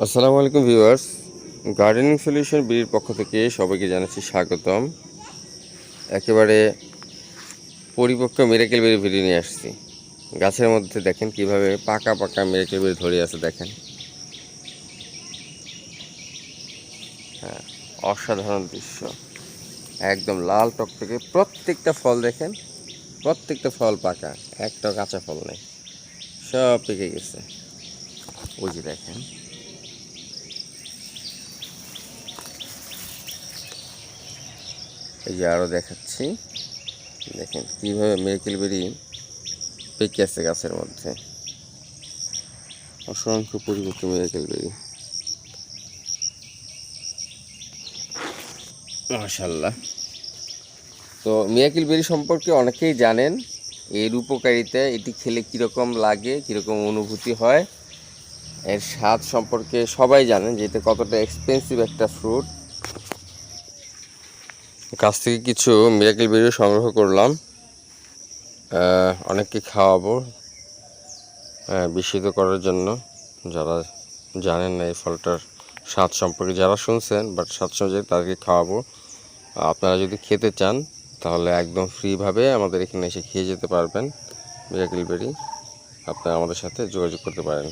আসসালামু আলাইকুম viewers, gardening solution বিডির পক্ষ থেকে সবাইকে জানাচ্ছি স্বাগতম। একেবারে পরিপক্ক মিরাকেল বেরি ভিডিও নিয়ে আসছি। গাছের মধ্যে দেখেন কিভাবে পাকা পাকা মিরাকেল বেরি ধরে আছে, দেখেন। হ্যাঁ, অসাধারণ দৃশ্য, একদম লাল টকটকে প্রত্যেকটা ফল দেখেন, প্রত্যেকটা ফল পাকা, একটা কাঁচা ফল নেই, সব পেকে গেছে। ওই যে দেখেন, এই যে আরও দেখাচ্ছি, দেখেন কীভাবে মিরাকেল বেরি পেকে আছে গাছের মধ্যে। অসংখ্য পরিপক্ক মিরাকেল বেরি, মাশাআল্লাহ। তো মিরাকেল বেরি সম্পর্কে অনেকেই জানেন, এর উপকারিতা, এটি খেলে কীরকম লাগে, কীরকম অনুভূতি হয়, এর স্বাদ সম্পর্কে সবাই জানেন যে এটা কতটা এক্সপেন্সিভ একটা ফ্রুট। গাছ থেকে কিছু মিরাকেল বেরি সংগ্রহ করলাম, অনেককে খাওয়াবো বিস্মিত করার জন্য। যারা জানেন না এই ফলটার স্বাদ সম্পর্কে, যারা শুনছেন বাট স্বাদ সম্পর্কে, তাদেরকে খাওয়াবো। আপনারা যদি খেতে চান তাহলে একদম ফ্রিভাবে আমাদের এখানে এসে খেয়ে যেতে পারবেন মিরাকেল বেরি। আপনারা আমাদের সাথে যোগাযোগ করতে পারেন।